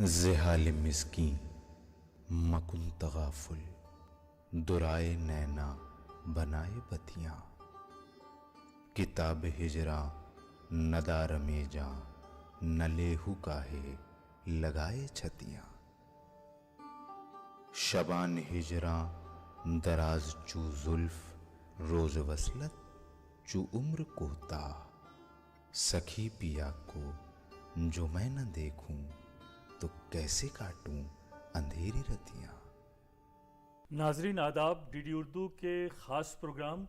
زحال مسکین مکن تغافل، درائے نینا بنائے بتیاں، کتاب ہجراں ندار میں جاں، نہ لیہو کاہے لگائے چھتیاں، شبان ہجراں دراز چو زلف، روز وصلت چو عمر کوتاہ، سکھی پیا کو جو میں نہ دیکھوں تو کیسے کاٹوں اندھیری رتیاں۔ ناظرین آداب، ڈی ڈی اردو کے خاص پروگرام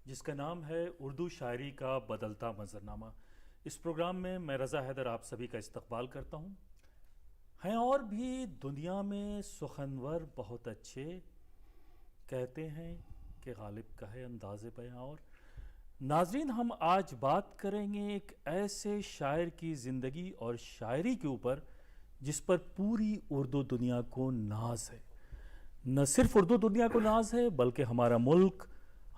جس کا نام ہے اردو شاعری کا بدلتا منظرنامہ، اس پروگرام میں رضا حیدر آپ سبھی کا استقبال کرتا ہوں۔ ہیں اور بھی دنیا میں سخنور بہت اچھے، کہتے ہیں کہ غالب کا ہے انداز بیاں اور۔ ناظرین، ہم آج بات کریں گے ایک ایسے شاعر کی زندگی اور شاعری کے اوپر جس پر پوری اردو دنیا کو ناز ہے۔ نہ صرف اردو دنیا کو ناز ہے بلکہ ہمارا ملک،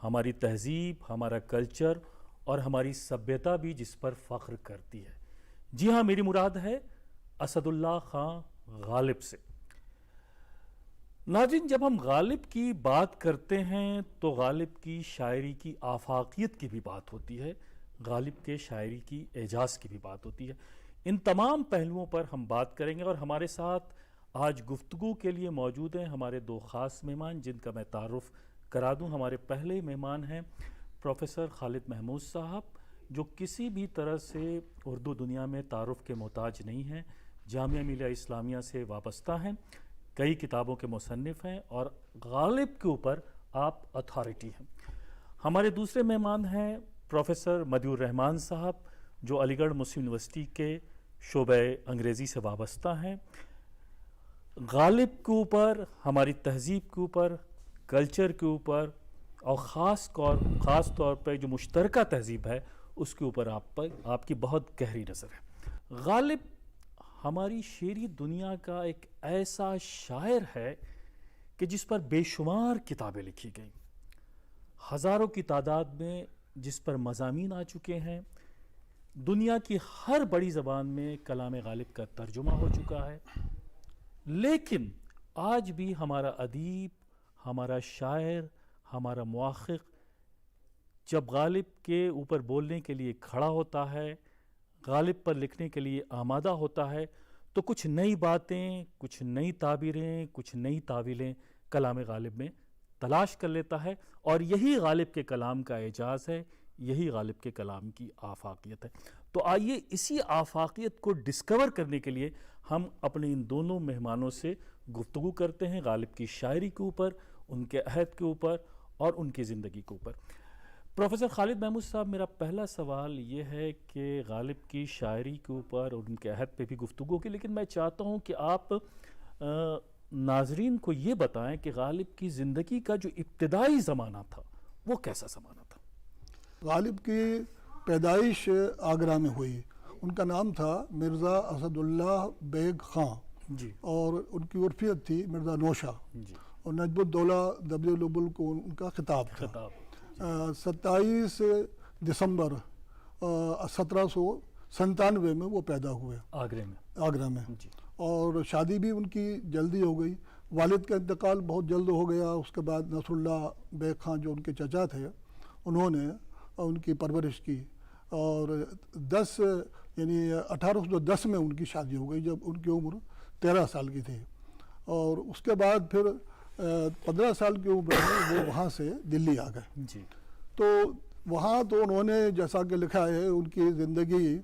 ہماری تہذیب، ہمارا کلچر اور ہماری سبھیتا بھی جس پر فخر کرتی ہے۔ جی ہاں، میری مراد ہے اسد اللہ خان غالب سے۔ ناظرین، جب ہم غالب کی بات کرتے ہیں تو غالب کی شاعری کی آفاقیت کی بھی بات ہوتی ہے، غالب کے شاعری کی اعجاز کی بھی بات ہوتی ہے۔ ان تمام پہلوؤں پر ہم بات کریں گے اور ہمارے ساتھ آج گفتگو کے لیے موجود ہیں ہمارے دو خاص مہمان جن کا میں تعارف کرا دوں۔ ہمارے پہلے مہمان ہیں پروفیسر خالد محمود صاحب، جو کسی بھی طرح سے اردو دنیا میں تعارف کے محتاج نہیں ہیں، جامعہ ملیہ اسلامیہ سے وابستہ ہیں، کئی کتابوں کے مصنف ہیں اور غالب کے اوپر آپ اتھارٹی ہیں۔ ہمارے دوسرے مہمان ہیں پروفیسر مدی الرحمان صاحب، جو علی گڑھ مسلم یونیورسٹی کے شعبہ انگریزی سے وابستہ ہیں۔ غالب کے اوپر، ہماری تہذیب کے اوپر، کلچر کے اوپر اور خاص طور پہ جو مشترکہ تہذیب ہے اس کے اوپر آپ کی بہت گہری نظر ہے۔ غالب ہماری شعری دنیا کا ایک ایسا شاعر ہے کہ جس پر بے شمار کتابیں لکھی گئیں، ہزاروں کی تعداد میں جس پر مضامین آ چکے ہیں، دنیا کی ہر بڑی زبان میں کلام غالب کا ترجمہ ہو چکا ہے۔ لیکن آج بھی ہمارا ادیب، ہمارا شاعر، ہمارا محقق جب غالب کے اوپر بولنے کے لیے کھڑا ہوتا ہے، غالب پر لکھنے کے لیے آمادہ ہوتا ہے، تو کچھ نئی باتیں، کچھ نئی تعبیریں، کچھ نئی تعویلیں کلام غالب میں تلاش کر لیتا ہے، اور یہی غالب کے کلام کا اعجاز ہے، یہی غالب کے کلام کی آفاقیت ہے۔ تو آئیے اسی آفاقیت کو ڈسکور کرنے کے لیے ہم اپنے ان دونوں مہمانوں سے گفتگو کرتے ہیں غالب کی شاعری کے اوپر، ان کے عہد کے اوپر اور ان کی زندگی کے اوپر۔ پروفیسر خالد محمود صاحب، میرا پہلا سوال یہ ہے کہ غالب کی شاعری کے اوپر اور ان کے عہد پہ بھی گفتگو کی، لیکن میں چاہتا ہوں کہ آپ ناظرین کو یہ بتائیں کہ غالب کی زندگی کا جو ابتدائی زمانہ تھا وہ کیسا زمانہ تھا؟ غالب کی پیدائش آگرہ میں ہوئی۔ ان کا نام تھا مرزا اسد اللہ بیگ خان جی، اور ان کی عرفیت تھی مرزا نوشا، جی، اور نجب الدولہ دبل الابل کو ان کا خطاب تھا۔ 27 دسمبر 1797 میں وہ پیدا ہوئے آگرہ میں، جی، اور شادی بھی ان کی جلدی ہو گئی۔ والد کا انتقال بہت جلد ہو گیا۔ اس کے بعد نصر اللہ بیگ خان جو ان کے چچا تھے، انہوں نے ان کی پرورش کی، اور 1810 میں ان کی شادی ہو گئی جب ان کی عمر 13 سال کی تھی، اور اس کے بعد پھر 15 سال کی عمر میں وہ وہاں سے دلی آ گئے۔ جی، تو وہاں تو انہوں نے جیسا کہ لکھا ہے ان کی زندگی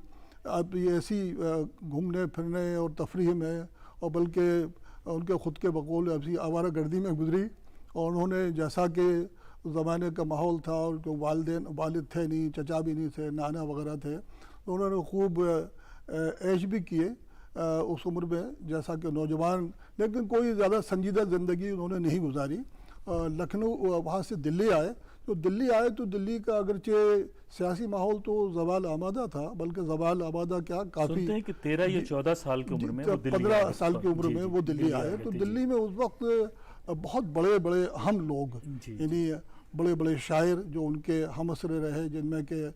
اب یہ ایسی گھومنے پھرنے اور تفریح میں، اور بلکہ ان کے خود کے بقول ایسی آوارہ گردی میں گزری، اور انہوں نے جیسا کہ زمانے کا ماحول تھا، اور جو والد تھے نہیں، چچا بھی نہیں تھے، نانا وغیرہ تھے، تو انہوں نے خوب عیش بھی کیے اس عمر میں جیسا کہ نوجوان، لیکن کوئی زیادہ سنجیدہ زندگی انہوں نے نہیں گزاری۔ لکھنؤ وہاں سے دلی آئے، تو دلی کا اگرچہ سیاسی ماحول تو زوال آمادہ تھا، بلکہ زوال آمادہ کیا کافی، سنتے ہیں کہ 13 یا 14 سال کی عمر میں 15 سال کی عمر میں وہ دلی آئے۔ تو دلی میں اس وقت بہت بڑے بڑے اہم لوگ، یعنی بڑے بڑے شاعر جو ان کے ہم عصر رہے، جن میں کہ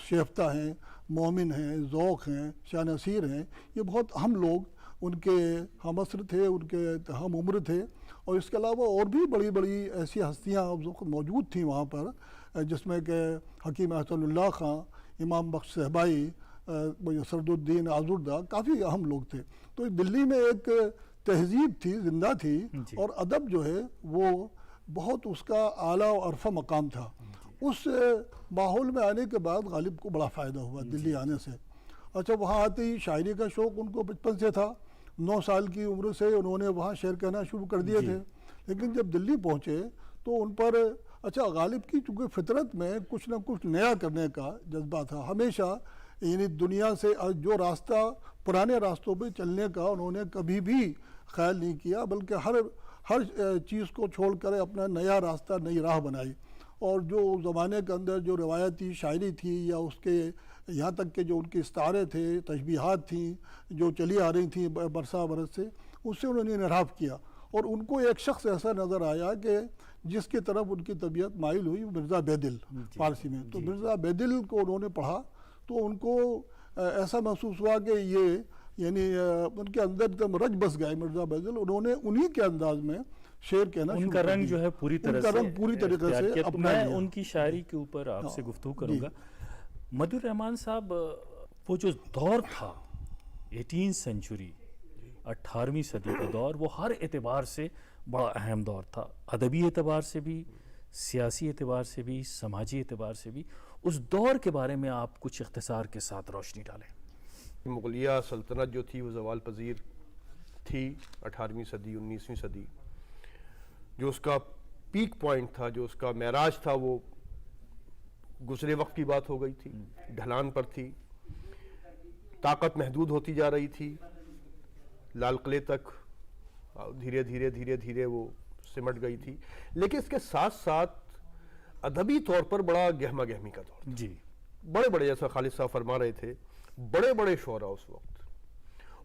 شیفتہ ہیں، مومن ہیں، ذوق ہیں، شاہ نصیر ہیں، یہ بہت اہم لوگ ان کے ہم عصر تھے، ان کے ہم عمر تھے، اور اس کے علاوہ اور بھی بڑی بڑی ایسی ہستیاں موجود تھیں وہاں پر، جس میں کہ حکیم احسن اللہ خان، امام بخش صہبائی، سرد الدین آزردہ، کافی اہم لوگ تھے۔ تو دلی میں ایک تہذیب تھی، زندہ تھی، اور ادب جو ہے وہ بہت اس کا اعلیٰ و عرفہ مقام تھا۔ اس ماحول میں آنے کے بعد غالب کو بڑا فائدہ ہوا دلی آنے سے۔ اچھا، وہاں آتے ہی شاعری کا شوق ان کو بچپن سے تھا، 9 سال کی عمر سے انہوں نے وہاں شعر کہنا شروع کر دیے تھے، لیکن جب دلی پہنچے تو ان پر اچھا غالب کی چونکہ فطرت میں کچھ نہ کچھ نیا کرنے کا جذبہ تھا ہمیشہ، یعنی دنیا سے جو راستہ پرانے راستوں پہ چلنے کا انہوں نے کبھی بھی خیال نہیں کیا، بلکہ ہر چیز کو چھوڑ کر اپنا نیا راستہ، نئی راہ بنائی۔ اور جو زمانے کے اندر جو روایتی شاعری تھی، یا اس کے یہاں تک کہ جو ان کے استعارے تھے، تشبیہات تھیں جو چلی آ رہی تھیں برسا برس سے، اس سے انہوں نے انحراف کیا، اور ان کو ایک شخص ایسا نظر آیا کہ جس کی طرف ان کی طبیعت مائل ہوئی، مرزا بیدل فارسی میں۔ تو مرزا بیدل کو انہوں نے پڑھا تو ان کو ایسا محسوس ہوا کہ یہ یعنی ان کے اندر ایک دم رچ بس گئے مرزا بیدل، انہوں نے انہی کے انداز میں شعر کہنا ان کا رنگ جو ہے پوری طرح سے اپنا میں لیا۔ ان کی شاعری کے اوپر آپ سے گفتگو کروں گا۔ مدی الرحمان صاحب، وہ جو دور تھا 18 سینچری، 18ویں صدی کا دور، وہ ہر اعتبار سے بڑا اہم دور تھا، ادبی اعتبار سے بھی، سیاسی اعتبار سے بھی، سماجی اعتبار سے بھی۔ اس دور کے بارے میں آپ کچھ اختصار کے ساتھ روشنی ڈالیں۔ مغلیہ سلطنت جو تھی وہ زوال پذیر تھی، 18ویں صدی 19ویں صدی۔ جو اس کا پیک پوائنٹ تھا، جو اس کا معراج تھا، وہ گزرے وقت کی بات ہو گئی تھی، ڈھلان پر تھی، طاقت محدود ہوتی جا رہی تھی، لال قلعے تک دھیرے دھیرے دھیرے دھیرے وہ سمٹ گئی تھی، لیکن اس کے ساتھ ساتھ ادبی طور پر بڑا گہما گہمی کا دور تھا۔ جی، بڑے بڑے، جیسا خالد صاحب فرما رہے تھے، بڑے بڑے شعراء اس وقت،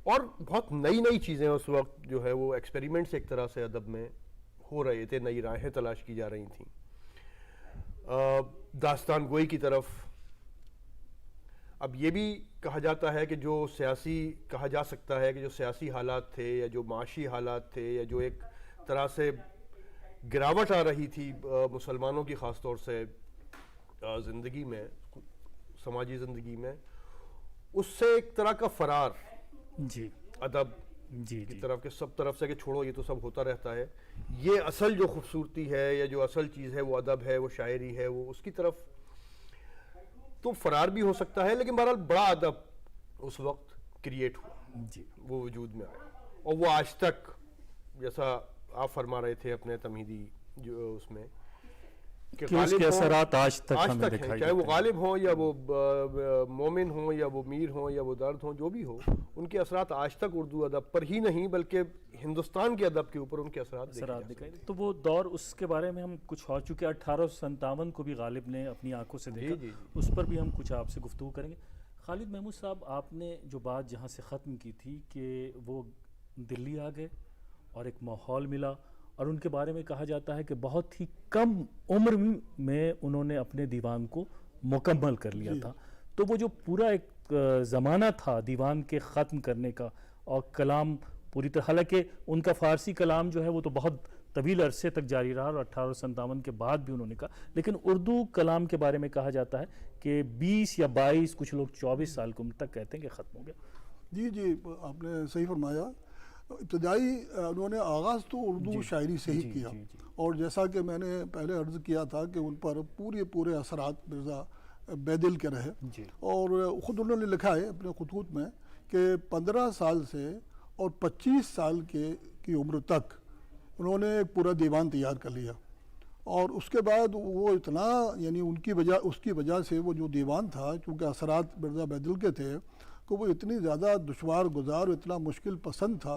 اور بہت نئی نئی چیزیں اس وقت جو ہے وہ ایکسپیریمنٹس ایک طرح سے ادب میں ہو رہے تھے، نئی راہیں تلاش کی جا رہی تھیں، داستان گوئی کی طرف۔ اب یہ بھی کہا جاتا ہے کہ جو سیاسی، کہا جا سکتا ہے کہ جو سیاسی حالات تھے، یا جو معاشی حالات تھے، یا جو ایک طرح سے گراوٹ آ رہی تھی مسلمانوں کی خاص طور سے زندگی میں، سماجی زندگی میں، اس سے ایک طرح کا فرار جی، ادب کی طرف کہ سب طرف سے کہ چھوڑو یہ تو سب ہوتا رہتا ہے، یہ اصل جو خوبصورتی ہے یا جو اصل چیز ہے وہ ادب ہے، وہ شاعری ہے، وہ اس کی طرف تو فرار بھی ہو سکتا ہے، لیکن بہرحال بڑا ادب اس وقت کریٹ ہوا، وہ وجود میں آیا، اور وہ آج تک، جیسا آپ فرما رہے تھے اپنے تمہیدی جو اس میں، کہ اس کے اثرات آج تک ہمیں ہیں، دکھائی چاہے وہ دیتے ہیں۔ غالب ہوں یا وہ مومن ہوں یا وہ میر ہوں یا وہ درد ہوں، جو بھی ہو، ان کے اثرات آج تک اردو ادب پر ہی نہیں بلکہ ہندوستان کے ادب کے اوپر ان کے اثرات دکھائی۔ تو وہ دور، اس کے بارے میں ہم کچھ اور، چونکہ 1857 کو بھی غالب نے اپنی آنکھوں سے دیکھا، اس پر بھی ہم کچھ آپ سے گفتگو کریں گے۔ خالد محمود صاحب، آپ نے جو بات جہاں سے ختم کی تھی کہ وہ دلی آ گئے اور ایک ماحول ملا، اور ان کے بارے میں کہا جاتا ہے کہ بہت ہی کم عمر میں انہوں نے اپنے دیوان کو مکمل کر لیا تھا۔ تو وہ جو پورا ایک زمانہ تھا دیوان کے ختم کرنے کا، اور کلام پوری طرح، حالانکہ ان کا فارسی کلام جو ہے وہ تو بہت طویل عرصے تک جاری رہا، اور 1857 کے بعد بھی انہوں نے کہا، لیکن اردو کلام کے بارے میں کہا جاتا ہے کہ 20 یا 22، کچھ لوگ 24 سال کی عمر تک کہتے ہیں کہ ختم ہو گیا۔ جی، آپ نے صحیح فرمایا۔ ابتدائی انہوں نے آغاز تو اردو شاعری سے ہی کیا، اور جیسا کہ میں نے پہلے عرض کیا تھا کہ ان پر پورے اثرات مرزا بیدل کے رہے، اور خود انہوں نے لکھا ہے اپنے خطوط میں کہ 15 سال سے اور 25 سال کی عمر تک انہوں نے ایک پورا دیوان تیار کر لیا، اور اس کے بعد وہ اتنا، یعنی اس کی وجہ سے وہ جو دیوان تھا، چونکہ اثرات مرزا بیدل کے تھے، کہ وہ اتنی زیادہ دشوار گزار، اتنا مشکل پسند تھا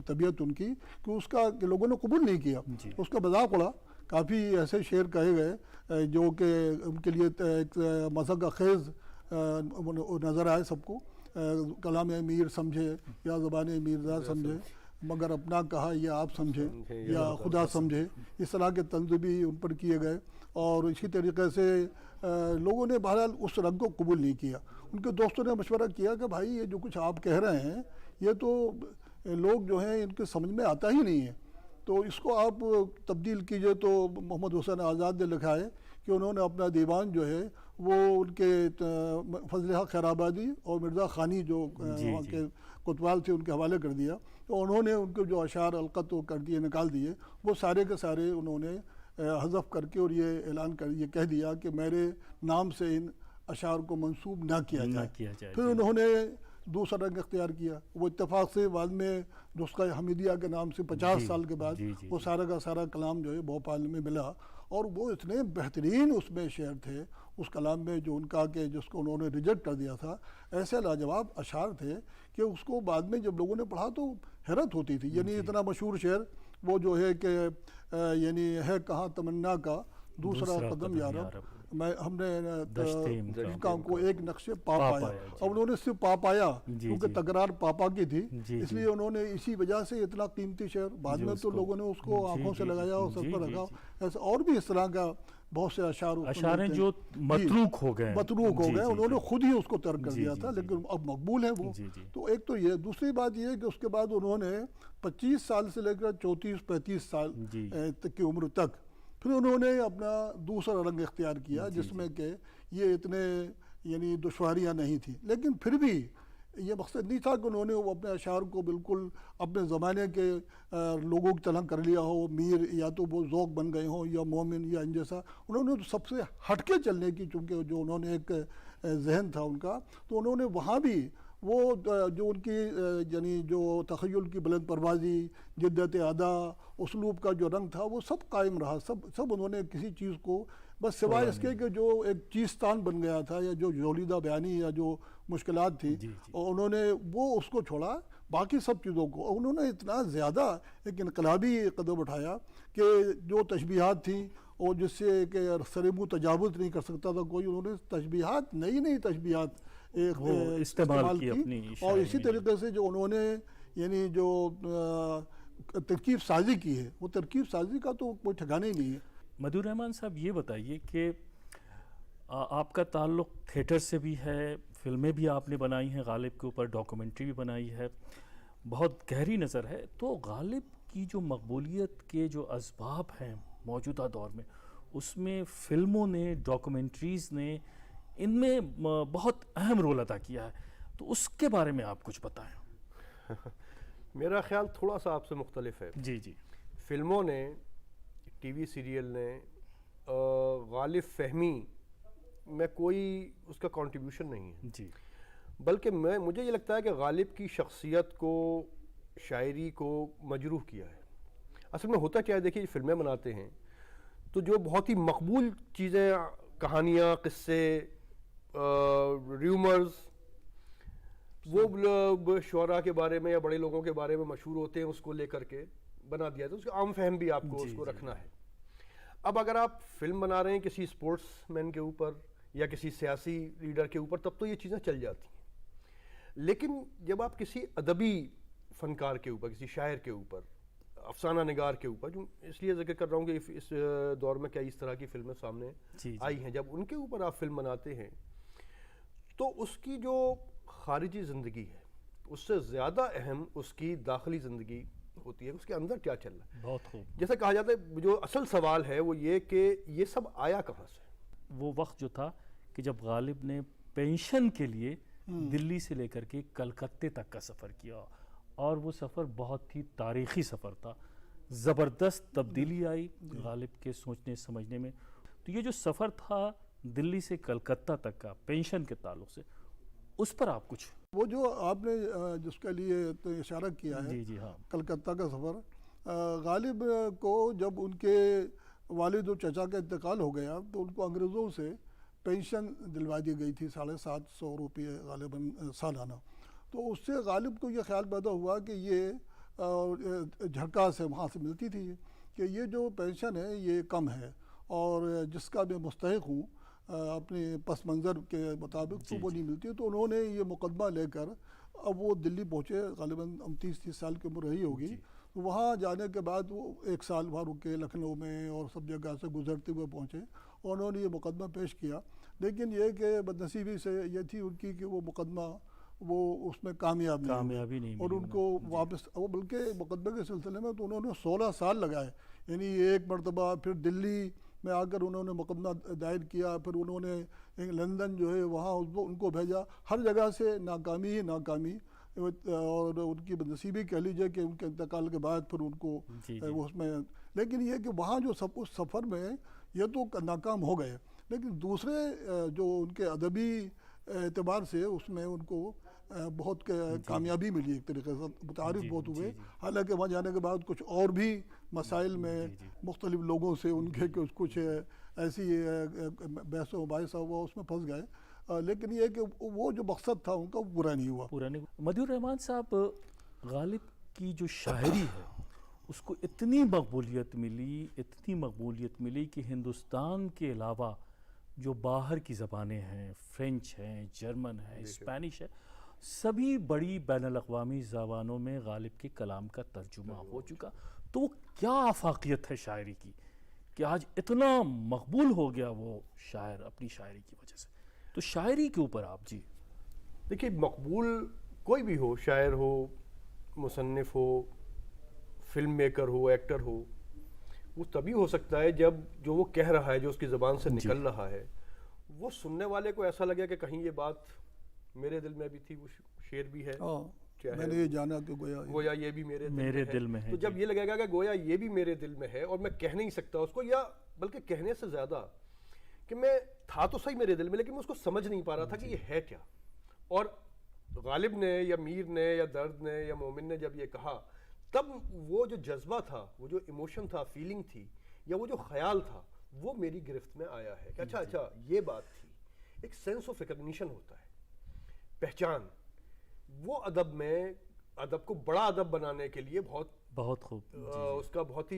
طبیعت ان کی، کہ اس کا کہ لوگوں نے قبول نہیں کیا، اس کا مذاق اڑا۔ کافی ایسے شعر کہے گئے جو کہ ان کے لیے ایک مذاق خیز نظر آئے سب کو، کلام امیر سمجھے یا زبان میرزا سمجھے، مگر اپنا کہا یا آپ سمجھے یا خدا سمجھے، اس طرح کے طنز بھی ان پر کیے گئے، اور اسی طریقے سے لوگوں نے بہرحال اس رنگ کو قبول نہیں کیا۔ ان کے دوستوں نے مشورہ کیا کہ بھائی یہ جو کچھ آپ کہہ رہے ہیں یہ تو لوگ جو ہیں ان کے سمجھ میں آتا ہی نہیں ہے. تو اس کو آپ تبدیل کیجئے تو محمد حسین آزاد نے لکھا ہے کہ انہوں نے اپنا دیوان جو ہے وہ ان کے فضل حق خیر آبادی اور مرزا خانی جو وہاں کے کوتوال تھے ان کے حوالے کر دیا. تو انہوں نے ان کے جو اشعار القط کر دیے, نکال دیے, وہ سارے کے سارے انہوں نے حذف کر کے اور یہ اعلان کر یہ کہہ دیا کہ میرے نام سے ان اشعار کو منسوب نہ کیا جائے. پھر انہوں نے دوسرا رنگ اختیار کیا. وہ اتفاق سے بعد میں نسخہ حمیدیہ کے نام سے 50 سال کے بعد وہ سارا کا سارا کلام جو ہے بھوپال میں ملا, اور وہ اتنے بہترین اس میں شعر تھے اس کلام میں جو ان کا کہ جس کو انہوں نے ریجیکٹ کر دیا تھا. ایسے لاجواب اشعار تھے کہ اس کو بعد میں جب لوگوں نے پڑھا تو حیرت ہوتی تھی. یعنی اتنا مشہور شعر وہ جو ہے کہ یعنی ہے کہاں تمنا کا دوسرا قدم یارب, میں ہم نے کام کو ایک نقشے پا پایا, اور انہوں نے صرف پا پایا کیونکہ تکرار پاپا کی تھی, اس لیے انہوں نے اسی وجہ سے اتنا قیمتی شعر بعد میں تو لوگوں نے اس کو آنکھوں سے لگایا اور سب پر رکھا. ایسا اور بھی اس طرح کا بہت سے اشعار جو متروک ہو گئے انہوں نے خود ہی اس کو ترک کر دیا تھا, لیکن اب مقبول ہے وہ. تو ایک تو یہ, دوسری بات یہ ہے کہ اس کے بعد انہوں نے 25 سال سے لے کر 34-35 سال تک کی عمر تک پھر انہوں نے اپنا دوسرا رنگ اختیار کیا جس میں کہ یہ اتنے یعنی دشواریاں نہیں تھیں, لیکن پھر بھی یہ مقصد نہیں تھا کہ انہوں نے وہ اپنے اشعار کو بالکل اپنے زمانے کے لوگوں کی طرح کر لیا ہو, میر یا تو وہ ذوق بن گئے ہوں یا مومن یا ان جیسا. انہوں نے سب سے ہٹ کے چلنے کی, چونکہ جو انہوں نے ایک ذہن تھا ان کا, تو انہوں نے وہاں بھی وہ جو ان کی یعنی جو تخیل کی بلند پروازی, جدت ادا, اسلوب کا جو رنگ تھا وہ سب قائم رہا. سب انہوں نے کسی چیز کو بس سوائے اس کے کہ جو ایک چیستان بن گیا تھا یا جو جولیدہ بیانی یا جو مشکلات تھی, اور انہوں نے وہ اس کو چھوڑا, باقی سب چیزوں کو. اور انہوں نے اتنا زیادہ ایک انقلابی قدم اٹھایا کہ جو تشبیہات تھیں اور جس سے کہ سرمو تجاوز نہیں کر سکتا تھا کوئی, انہوں نے تشبیہات نئی تشبیہات استعمال کی. اور اسی طریقے سے جو انہوں نے یعنی جو ترکیب سازی کی ہے, وہ ترکیب سازی کا تو کوئی ٹھکانا ہی نہیں ہے. مدیور رحمان صاحب یہ بتائیے کہ آپ کا تعلق تھیٹر سے بھی ہے, فلمیں بھی آپ نے بنائی ہیں, غالب کے اوپر ڈاکومنٹری بھی بنائی ہے, بہت گہری نظر ہے. تو غالب کی جو مقبولیت کے جو اسباب ہیں موجودہ دور میں, اس میں فلموں نے, ڈاکومنٹریز نے, ان میں بہت اہم رول ادا کیا ہے. تو اس کے بارے میں آپ کچھ بتائیں. میرا خیال تھوڑا سا آپ سے مختلف ہے. جی. فلموں نے, ٹی وی سیریل نے غالب فہمی میں کوئی اس کا کنٹریبیوشن نہیں ہے. جی. بلکہ مجھے یہ لگتا ہے کہ غالب کی شخصیت کو, شاعری کو مجروح کیا ہے. اصل میں ہوتا کیا ہے, دیکھیے فلمیں بناتے ہیں تو جو بہت ہی مقبول چیزیں, کہانیاں, قصے, ریومرز, وہ شعراء کے بارے میں یا بڑے لوگوں کے بارے میں مشہور ہوتے ہیں, اس کو لے کر کے بنا دیا تو اس کا عام فہم بھی آپ کو اس کو رکھنا ہے. اب اگر آپ فلم بنا رہے ہیں کسی سپورٹس مین کے اوپر یا کسی سیاسی لیڈر کے اوپر, تب تو یہ چیزیں چل جاتی ہیں. لیکن جب آپ کسی ادبی فنکار کے اوپر, کسی شاعر کے اوپر, افسانہ نگار کے اوپر, جو اس لیے ذکر کر رہا ہوں کہ اس دور میں کیا اس طرح کی فلمیں سامنے آئی ہیں, جب ان کے اوپر آپ فلم بناتے ہیں تو اس کی جو خارجی زندگی ہے اس سے زیادہ اہم اس کی داخلی زندگی ہوتی ہے, اس کے اندر کیا چل رہا ہے. بہت خوب. جیسا کہا جاتا ہے, جو اصل سوال ہے وہ یہ کہ یہ سب آیا کہاں سے. وہ وقت جو تھا کہ جب غالب نے پینشن کے لیے دلی سے لے کر کے کلکتے تک کا سفر کیا, اور وہ سفر بہت ہی تاریخی سفر تھا. زبردست تبدیلی آئی غالب کے سوچنے سمجھنے میں. تو یہ جو سفر تھا دلی سے کلکتہ تک کا پینشن کے تعلق سے, اس پر آپ کچھ, وہ جو آپ نے جس کے لیے اشارہ کیا ہے, جی ہاں, کلکتہ کا سفر, غالب کو جب ان کے والد و چچا کا انتقال ہو گیا تو ان کو انگریزوں سے پینشن دلوا دی گئی تھی 750 روپے غالباً سالانہ. تو اس سے غالب کو یہ خیال پیدا ہوا کہ یہ جھٹکا سے وہاں سے ملتی تھی کہ یہ جو پینشن ہے یہ کم ہے, اور جس کا میں مستحق ہوں اپنے پس منظر کے مطابق تو وہ نہیں ملتی. تو انہوں نے یہ مقدمہ لے کر اب وہ دلی پہنچے, غالباً 30 سال کی عمر رہی ہوگی. وہاں جانے کے بعد وہ 1 سال وہاں رکے لکھنؤ میں اور سب جگہ سے گزرتے ہوئے پہنچے, اور انہوں نے یہ مقدمہ پیش کیا. لیکن یہ کہ بدنصیبی سے یہ تھی ان کی کہ وہ مقدمہ وہ اس میں کامیابی نہیں اور ملی ان کو واپس، وہ بلکہ مقدمے کے سلسلے میں تو انہوں نے 16 سال لگائے، یعنی ایک مرتبہ پھر دلی میں آ کر انہوں نے مقدمہ دائر کیا، پھر انہوں نے لندن جو ہے وہاں ان کو بھیجا، ہر جگہ سے ناکامی ہی ناکامی، اور ان کی بدنصیبی کہہ لیجیے کہ ان کے انتقال کے بعد پھر ان کو اس میں، لیکن یہ کہ وہاں جو اس سفر میں یہ تو ناکام ہو گئے، لیکن دوسرے جو ان کے ادبی اعتبار سے اس میں ان کو بہت کامیابی ملی، ایک طریقے سے متعارف بہت ہوئے، حالانکہ وہاں جانے کے بعد کچھ اور بھی مسائل میں مختلف لوگوں سے ان کے کچھ ایسی بحث و مباحثہ ہوا، اس میں پھنس گئے، لیکن یہ کہ وہ جو مقصد تھا ان کا وہ پورا نہیں ہوا۔ مدیور الرحمان صاحب، غالب کی جو شاعری ہے اس کو اتنی مقبولیت ملی کہ ہندوستان کے علاوہ جو باہر کی زبانیں ہیں، فرینچ ہیں، جرمن ہے، اسپینش ہے، سبھی بڑی بین الاقوامی زبانوں میں غالب کے کلام کا ترجمہ ہو چکا۔ تو کیا آفاقیت ہے شاعری کی کہ آج اتنا مقبول ہو گیا وہ شاعر اپنی شاعری کی وجہ سے؟ تو شاعری کے اوپر آپ جی دیکھیے، مقبول کوئی بھی ہو، شاعر ہو، مصنف ہو، فلم میکر ہو، ایکٹر ہو، وہ تبھی ہو سکتا ہے جب جو وہ کہہ رہا ہے، جو اس کی زبان سے نکل رہا ہے، وہ سننے والے کو ایسا لگے کہ کہیں یہ بات میرے دل میں بھی تھی، وہ شعر بھی ہے، میں نے یہ جانا کہ گویا یہ بھی میرے دل میں ہے۔ تو جب یہ لگے گا کہ گویا یہ بھی میرے دل میں ہے اور میں کہہ نہیں سکتا اس کو، یا بلکہ کہنے سے زیادہ کہ میں تھا تو صحیح میرے دل میں، لیکن میں اس کو سمجھ نہیں پا رہا تھا کہ یہ ہے کیا۔ اور غالب نے یا میر نے یا درد نے یا مومن نے جب یہ کہا، تب وہ جو جذبہ تھا، وہ جو ایموشن تھا، فیلنگ تھی، یا وہ جو خیال تھا، وہ میری گرفت میں آیا ہے کہ اچھا یہ بات تھی۔ ایک سینس آف ریکگنیشن ہوتا ہے، پہچان، وہ ادب میں، ادب کو بڑا ادب بنانے کے لیے بہت خوب اس کا بہت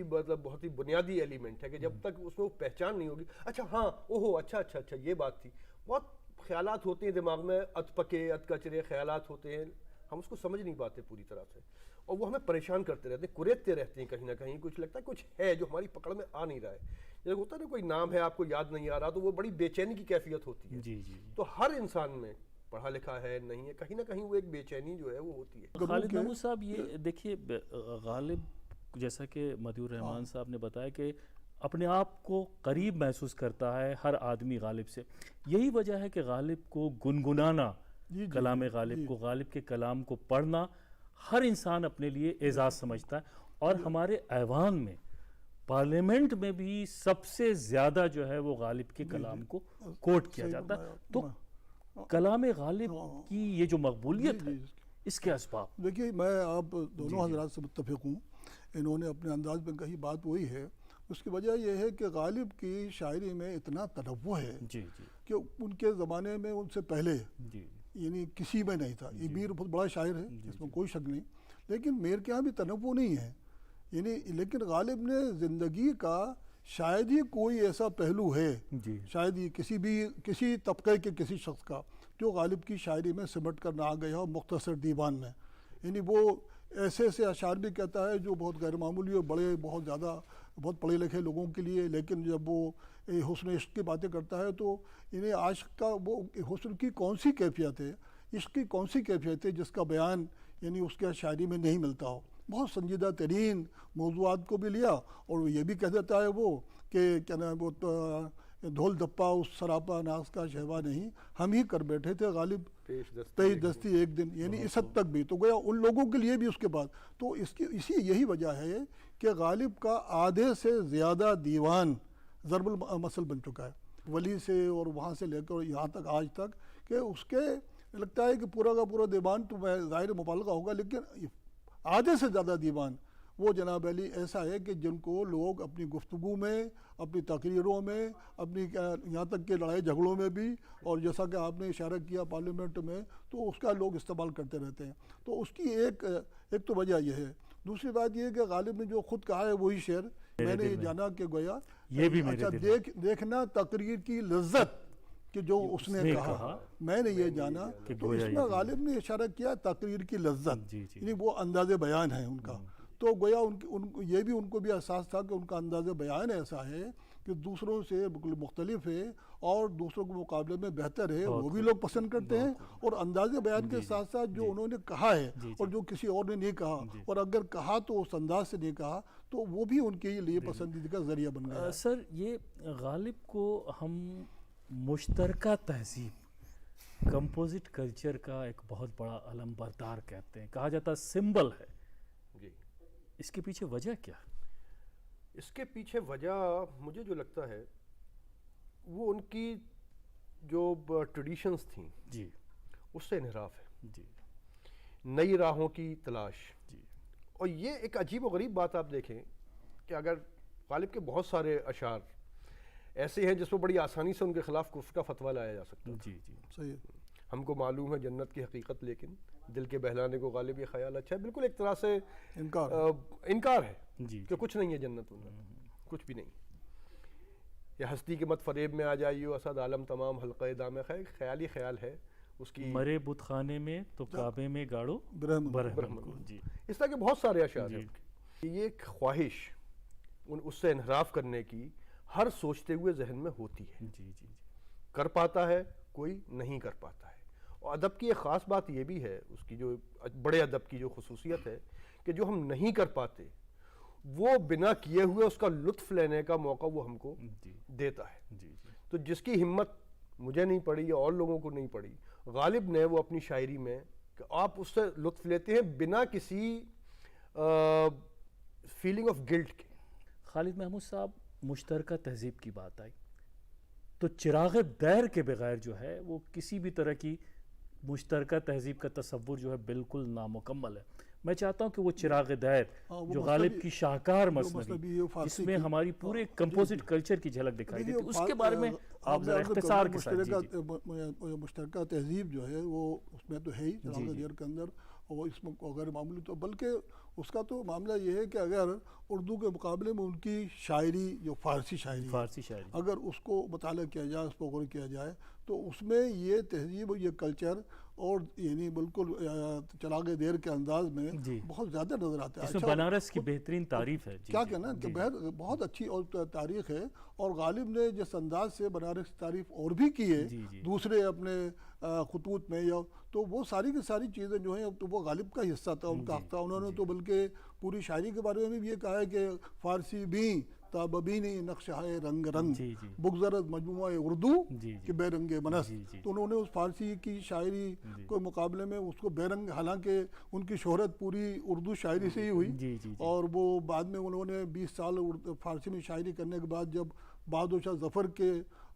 ہی بنیادی ایلیمنٹ ہے کہ جب تک اس میں وہ پہچان نہیں ہوگی، اچھا ہاں اوہو اچھا یہ بات تھی۔ بہت خیالات ہوتے ہیں دماغ میں، ات پکے ات کچرے خیالات ہوتے ہیں، ہم اس کو سمجھ نہیں پاتے پوری طرح سے، اور وہ ہمیں پریشان کرتے رہتے ہیں، کریدتے رہتے ہیں کہیں نہ کہیں، کچھ لگتا ہے کچھ ہے جو ہماری پکڑ میں آ نہیں رہا ہے۔ جب ہوتا ہے نا کوئی نام ہے آپ کو یاد نہیں آ رہا، تو وہ بڑی بے چینی کی کیفیت ہوتی ہے۔ تو ہر انسان میں، پڑھا لکھا ہے نہیں ہے، کہیں نہ کہیں وہ ایک بے چینی جو ہے وہ ہوتی ہے۔ خالد محمود صاحب، یہ دیکھیے، غالب جیسا کہ مدیور الرحمان صاحب نے بتایا کہ اپنے آپ کو قریب محسوس کرتا ہے ہر آدمی غالب سے، یہی وجہ ہے کہ غالب کو گنگنانا، کلام غالب کو، غالب کے کلام کو پڑھنا ہر انسان اپنے لیے اعزاز سمجھتا ہے، اور ہمارے ایوان میں، پارلیمنٹ میں بھی سب سے زیادہ جو ہے وہ غالب کے کلام کو کوٹ کیا جاتا ہے۔ تو کلام غالب کی یہ جو مقبولیت ہے، اس کے اسباب؟ دیکھیے، میں آپ دونوں حضرات سے متفق ہوں، انہوں نے اپنے انداز میں کہی بات وہی ہے۔ اس کی وجہ یہ ہے کہ غالب کی شاعری میں اتنا تنوع ہے کہ ان کے زمانے میں ان سے پہلے یعنی کسی میں نہیں تھا۔ یہ میر بہت بڑا شاعر ہے، اس میں کوئی شک نہیں، لیکن میر کے یہاں بھی تنوع نہیں ہے، یعنی لیکن غالب نے زندگی کا شاید ہی کوئی ایسا پہلو ہے، شاید ہی کسی طبقے کے کسی شخص کا، جو غالب کی شاعری میں سمٹ کر نہ آ گیا ہو مختصر دیوان میں۔ یعنی وہ ایسے اشعار بھی کہتا ہے جو بہت غیر معمولی اور بڑے، بہت زیادہ، بہت پڑھے لکھے لوگوں کے لیے، لیکن جب وہ حسن عشق کی باتیں کرتا ہے تو انہیں عاشق کا وہ حسن کی کون سی کیفیت ہے، عشق کی کون سی کیفیت ہے جس کا بیان یعنی اس کے شاعری میں نہیں ملتا ہو۔ بہت سنجیدہ ترین موضوعات کو بھی لیا، اور یہ بھی کہہ دیتا ہے وہ کہ کیا نام، وہ دھول دھپا اس سراپا ناز کا شہوا نہیں، ہم ہی کر بیٹھے تھے غالب پیش دستی ایک دن، یعنی اس حد تک بھی تو گویا ان لوگوں کے لیے بھی اس کے بعد۔ تو یہی وجہ ہے کہ غالب کا آدھے سے زیادہ دیوان ضرب المثل بن چکا ہے، ولی سے اور وہاں سے لے کر یہاں تک آج تک، کہ اس کے لگتا ہے کہ پورا کا پورا دیوان تو ظاہر مبالغہ ہوگا، لیکن آدھے سے زیادہ دیوان وہ جناب علی ایسا ہے کہ جن کو لوگ اپنی گفتگو میں، اپنی تقریروں میں، اپنی یہاں تک کہ لڑائی جھگڑوں میں بھی، اور جیسا کہ آپ نے اشارہ کیا پارلیمنٹ میں، تو اس کا لوگ استعمال کرتے رہتے ہیں۔ تو اس کی ایک تو وجہ یہ ہے۔ دوسری بات یہ ہے کہ غالب نے جو خود کہا ہے وہی شعر، میں نے یہ جانا کہ گویا اچھا دیکھنا تقریر کی لذت کہ جو اس نے کہا، میں نے یہ جانا، تو اس میں غالب نے اشارہ کیا تقریر کی لذت، یعنی وہ انداز بیان ہے ان کا۔ تو گویا یہ بھی ان کو بھی احساس تھا کہ ان کا انداز بیان ایسا ہے کہ دوسروں سے بالکل مختلف ہے اور دوسروں کے مقابلے میں بہتر ہے، وہ بھی لوگ پسند کرتے ہیں، اور انداز بیان کے ساتھ ساتھ جو انہوں نے کہا ہے اور جو کسی اور نے نہیں کہا، اور اگر کہا تو اس انداز سے نہیں کہا، تو وہ بھی ان کے لیے پسندیدہ کا ذریعہ بن گیا ہے۔ سر یہ غالب کو ہم مشترکہ تہذیب، کمپوزٹ کلچر کا ایک بہت بڑا علم بردار کہتے ہیں، کہا جاتا ہے سمبل ہے، جی اس کے پیچھے وجہ کیا؟ اس کے پیچھے وجہ مجھے جو لگتا ہے وہ ان کی جو ٹریڈیشنز تھیں جی اس سے انحراف ہے، جی نئی راہوں کی تلاش۔ جی اور یہ ایک عجیب و غریب بات آپ دیکھیں کہ اگر غالب کے بہت سارے اشعار ایسے ہیں جس میں بڑی آسانی سے ان کے خلاف کفر کا فتویٰ لایا جا سکتا ہے۔ جی جی صحیح ہے۔ ہم کو معلوم ہے جنت کی حقیقت، لیکن دل کے بہلانے کو غالب یہ خیال اچھا ہے، بالکل ایک طرح سے انکار ہے جی کہ کچھ نہیں ہے جنت میں، کچھ بھی نہیں۔ یا ہستی کے مت فریب میں آ جائیو اسد عالم تمام حلقہ دام خیالی خیال ہے اس کی، مرے بت خانے میں تو کعبے میں گاڑو برہم برہم کو۔ جی اس طرح کے بہت سارے اشعار ہیں ان کے۔ یہ ایک خواہش اس سے انحراف کرنے کی ہر سوچتے ہوئے ذہن میں ہوتی ہے، جی جی کر پاتا ہے کوئی، نہیں کر پاتا ہے۔ اور ادب کی ایک خاص بات یہ بھی ہے، اس کی جو بڑے ادب کی جو خصوصیت ہے کہ جو ہم نہیں کر پاتے وہ بنا کیے ہوئے اس کا لطف لینے کا موقع وہ ہم کو جی دیتا ہے۔ جی جی تو جس کی ہمت مجھے نہیں پڑی یا اور لوگوں کو نہیں پڑی، غالب نے وہ اپنی شاعری میں کہ آپ اس سے لطف لیتے ہیں بنا کسی فیلنگ آف گلٹ کے۔ خالد محمود صاحب، مشترکہ تہذیب کی بات آئی تو چراغ دیر کے بغیر جو ہے وہ کسی بھی طرح کی مشترکہ تہذیب کا تصور جو ہے بالکل نامکمل ہے۔ میں چاہتا ہوں کہ وہ چراغ دیر جو غالب کی شاہکار مثنوی جس میں ہماری پورے کمپوزٹ کلچر کی جھلک دکھائی دیتی ہے، اس کے بارے میں آپ ذرا اختصار کے ساتھ۔ مشترکہ تہذیب جو ہے وہ اس میں تو ہے ہی چراغ دیر کے اندر، اور اس میں اگر معمولی تو بلکہ اس کا تو معاملہ یہ ہے کہ اگر اردو کے مقابلے میں ان کی شاعری جو فارسی شاعری اگر اس کو مطالعہ کیا جائے، اس پر غور کیا جائے، تو اس میں یہ تہذیب اور یہ کلچر اور یعنی بالکل چراغ دیر کے انداز میں بہت زیادہ نظر آتا ہے۔ اس میں بنارس کی بہترین تعریف ہے، کیا کہنا کہ بہت اچھی اور تاریخ ہے، اور غالب نے جس انداز سے بنارس کی تعریف اور بھی کی ہے دوسرے اپنے خطوط میں، یا تو وہ ساری کی ساری چیزیں جو ہیں تو وہ غالب کا حصہ تھا، ان کا حق تھا۔ انہوں نے تو بلکہ پوری شاعری کے بارے میں بھی یہ کہا ہے کہ فارسی بھی تاببینی نقش ہے رنگ رنگ بگذرت مجموعہ اردو کہ بے رنگ منس۔ تو انہوں نے اس فارسی کی شاعری کے مقابلے میں اس کو بے رنگ، حالانکہ ان کی شہرت پوری اردو شاعری سے ہی ہوئی، اور وہ بعد میں انہوں نے 20 سال فارسی میں شاعری کرنے کے بعد جب بہادر شاہ ظفر کے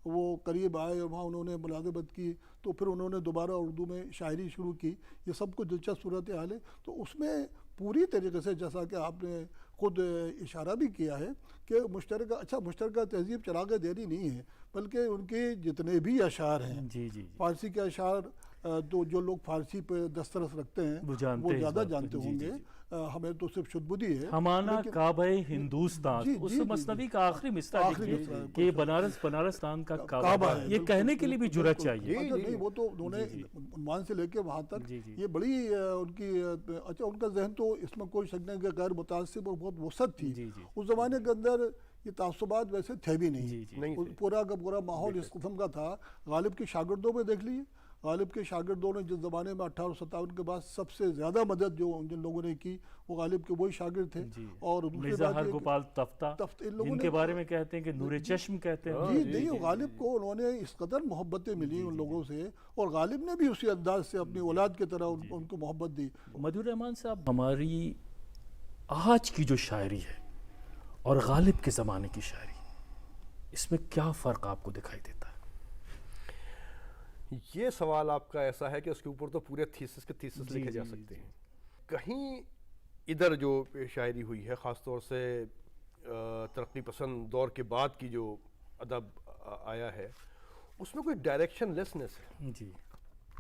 وہ قریب آئے اور وہاں انہوں نے ملازمت کی، تو پھر انہوں نے دوبارہ اردو میں شاعری شروع کی۔ یہ سب کچھ دلچسپ صورتحال ہے۔ تو اس میں پوری طریقے سے جیسا کہ آپ نے خود اشارہ بھی کیا ہے کہ مشترکہ تہذیب چراغ دیری نہیں ہے، بلکہ ان کے جتنے بھی اشعار ہیں فارسی کے اشعار، تو جو لوگ فارسی پہ دسترس رکھتے ہیں وہ زیادہ جانتے ہوں گے، ہمیں تو صرف شد بدھی ہے۔ ہمانا کعبہ ہندوستان، اس مثنوی کا آخری مصرع دیکھیے کہ بنارستان کا کعبہ ہے، یہ کہنے کے لیے بھی جرأت چاہیے۔ نہیں، وہ تو انہوں نے عنوان سے لے کے وہاں تک یہ بڑی ان کی ان کا ذہن تو اس میں کوئی شک نہیں کہ غیر متعصب اور بہت وسعت تھی۔ اس زمانے کے اندر یہ تعصبات ویسے تھے بھی نہیں، پورا کا پورا ماحول اس قسم کا تھا۔ غالب کے شاگردوں میں دیکھ لیجیے، غالب کے شاگردوں نے جس زمانے میں 1857 کے بعد سب سے زیادہ مدد جو جن لوگوں نے کی وہ غالب کے وہی شاگرد تھے۔ اور مرزا ہر گوپال تفتہ جن کے بارے میں کہتے ہیں کہ نور چشم کہتے ہیں، نہیں، غالب کو انہوں نے اس قدر محبتیں ملی ان لوگوں سے، اور غالب نے بھی اسی انداز سے اپنی اولاد کی طرح ان کو محبت دی۔ مدھور رحمان صاحب، ہماری آج کی جو شاعری ہے اور غالب کے زمانے کی شاعری، اس میں کیا فرق آپ کو دکھائی دیتا ہے؟ یہ سوال آپ کا ایسا ہے کہ اس کے اوپر تو پورے تھیسس لکھے جا سکتے ہیں۔ کہیں ادھر جو شاعری ہوئی ہے، خاص طور سے ترقی پسند دور کے بعد کی جو ادب آیا ہے، اس میں کوئی ڈائریکشن لیسنس ہے،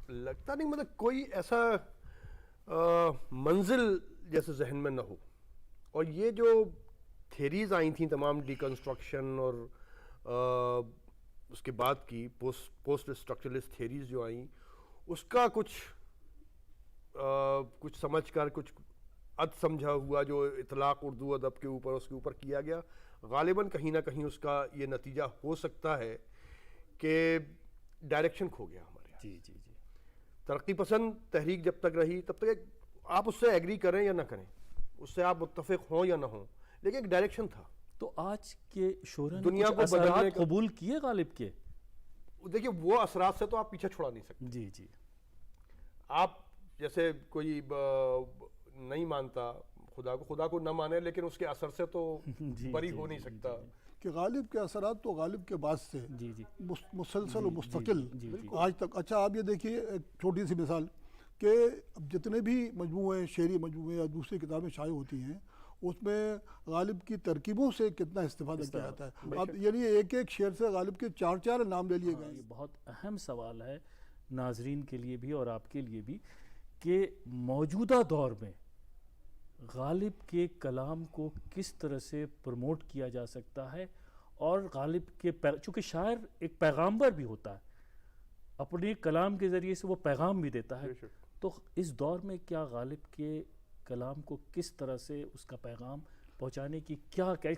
لگتا نہیں، مطلب کوئی ایسا منزل جیسے ذہن میں نہ ہو۔ اور یہ جو تھیریز آئی تھیں تمام ڈیکنسٹرکشن اور اس کے بعد کی پوسٹ اسٹرکچرلسٹ تھیریز جو آئیں، اس کا کچھ سمجھ کر کچھ سمجھا ہوا جو اطلاق اردو ادب کے اوپر اس کے اوپر کیا گیا، غالباً کہیں نہ کہیں اس کا یہ نتیجہ ہو سکتا ہے کہ ڈائریکشن کھو گیا ہمارے یہاں۔ جی جی جی ترقی پسند تحریک جب تک رہی تب تک آپ اس سے ایگری کریں یا نہ کریں، اس سے آپ متفق ہوں یا نہ ہوں، لیکن ایک ڈائریکشن تھا۔ تو آج کے شعرا نے دنیا کچھ کو بدلنے اثرات کا- قبول کیے غالب کے؟ دیکھیے وہ اثرات سے تو آپ پیچھے چھڑا نہیں سکتے۔ جی جی آپ جیسے کوئی نہیں مانتا خدا کو نہ مانے، لیکن اس کے اثر سے تو جی بری جی ہو نہیں جی سکتا۔ کہ غالب کے اثرات تو غالب کے بعد سے جی جی مسلسل و مستقل جی جی آج تک۔ اچھا آپ یہ دیکھیے ایک چھوٹی سی مثال کہ اب جتنے بھی مجموعے، شعری مجموعے یا دوسری کتابیں شائع ہوتی ہیں، اس میں غالب کی ترکیبوں سے کتنا استفادہ کیا جاتا ہے۔ اب یعنی ایک ایک شعر سے غالب کے 4 نام لے لیے گئے یہ بہت اہم سوال ہے ناظرین کے لیے بھی اور آپ کے لیے بھی کہ موجودہ دور میں غالب کے کلام کو کس طرح سے پروموٹ کیا جا سکتا ہے، اور غالب کے چونکہ شاعر ایک پیغامبر بھی ہوتا ہے، اپنے کلام کے ذریعے سے وہ پیغام بھی دیتا ہے، تو اس دور میں کیا غالب کے کلام کو کس طرح سے اس کا پیغام پہنچانے کی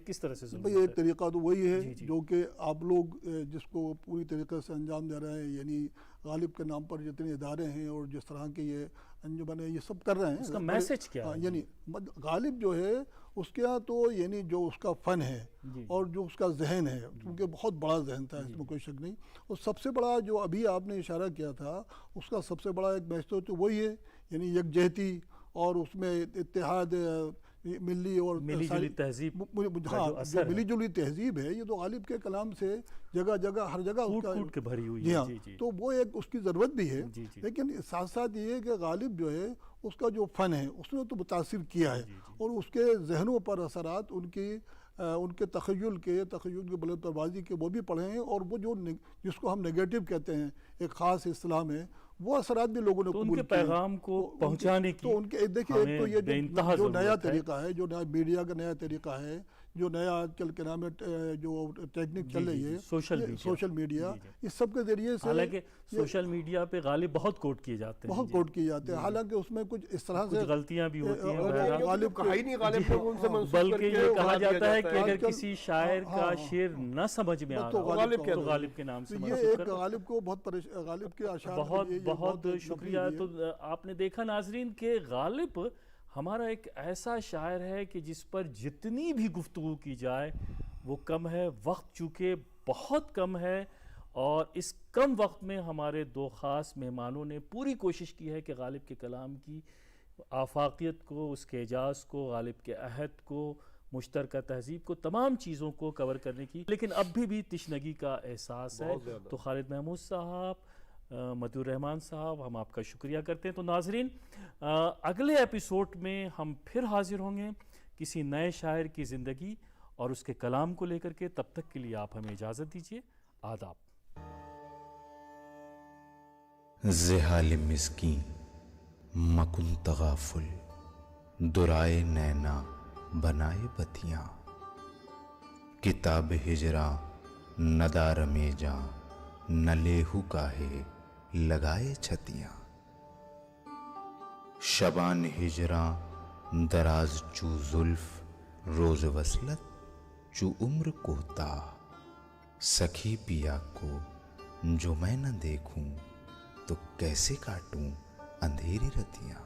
کس طرح سے بھئی ضرورت ایک ہے؟ طریقہ تو وہی ہے جی جی جو کہ آپ لوگ جس کو پوری طریقے سے انجام دے رہے ہیں، یعنی غالب کے نام پر جتنے ادارے ہیں اور جس طرح کے یہ انجمن ہیں، یہ سب کر رہے ہیں۔ اس کا میسج کیا ہے؟ یعنی غالب جو ہے اس کے ہاں تو یعنی جو اس کا فن ہے جی اور جو اس کا ذہن ہے، کیونکہ بہت بڑا ذہن تھا، اس میں کوئی شک نہیں، اور سب سے بڑا جو ابھی آپ نے اشارہ کیا تھا، اس کا سب سے بڑا ایک میسج تو وہی ہے، یعنی یکجہتی اور اس میں اتحاد ملی اور ملی جلی تہذیب ہاں جو ملی جلی تہذیب ہے، یہ تو غالب کے کلام سے جگہ جگہ ہر جگہ اس کا کوٹ کے بھری ہوئی جی ہے۔ ہاں، جی جی تو وہ ایک اس کی ضرورت بھی ہے، جی جی لیکن ساتھ ساتھ یہ ہے کہ غالب جو ہے اس کا جو فن ہے اس نے تو متاثر کیا ہے، اور اس کے ذہنوں پر اثرات ان کے تخیل کے بلند پروازی کے وہ بھی پڑھے ہیں، اور وہ جو جس کو ہم نگیٹو کہتے ہیں ایک خاص اصطلاح میں، وہ اثرات بھی لوگوں نے تو ان قبول کے کیے ہیں۔ پیغام کو پہنچانے کی تو ان کے دیکھیے ایک تو یہ بے انتہا جو نیا ضرورت ہے۔ طریقہ ہے، جو نیا میڈیا کا نیا طریقہ ہے، جو نیا آج کل کے نام جو ٹیکنک چل رہی ہے، سوشل میڈیا، اس سب کے ذریعے سے حالانکہ سوشل میڈیا پہ غالب بہت کوٹ کیے جاتے ہیں، بہت کوٹ کیے جاتے ہیں، حالانکہ اس میں کچھ اس طرح سے کچھ غلطیاں بھی ہوتی ہیں، غالب غالب کہا ہی نہیں، غالب کو ان سے منسوخ کر بلکہ کے یہ کہا اڑا دیا جاتا ہے کہ آج اگر کل کسی شاعر کا شعر نہ سمجھ میں آ تو رہا غالب ہو تو غالب کے نام سے یہ منسوخ ایک کر دو۔ غالب کو بہت غالب کے اشعار بہت یہ بہت شکریہ۔ مفید ہے۔ تو آپ نے دیکھا ناظرین کہ غالب ہمارا ایک ایسا شاعر ہے کہ جس پر جتنی بھی گفتگو کی جائے وہ کم ہے، وقت چونکہ بہت کم ہے، اور اس کم وقت میں ہمارے دو خاص مہمانوں نے پوری کوشش کی ہے کہ غالب کے کلام کی آفاقیت کو، اس کے اعجاز کو، غالب کے عہد کو، مشترکہ تہذیب کو، تمام چیزوں کو کور کرنے کی، لیکن اب بھی تشنگی کا احساس ہے۔ تو خالد محمود صاحب، مدیور رحمان صاحب، ہم آپ کا شکریہ کرتے ہیں۔ تو ناظرین اگلے ایپیسوڈ میں ہم پھر حاضر ہوں گے کسی نئے شاعر کی زندگی اور اس کے کلام کو لے کر کے۔ تب تک کے لیے آپ ہمیں اجازت دیجیے، آداب۔ زحال مسکین مکن تغافل، درائے نینا بنائے بتیاں، کتاب ہجراں ندار میں جاں، نہ لیہو کاہے لگائے چھتیاں، شبان ہجراں دراز چو زلف، روز وصلت چو عمر کوتاہ، سکھی پیا کو جو میں نہ دیکھوں تو کیسے کاٹوں اندھیری رتیاں۔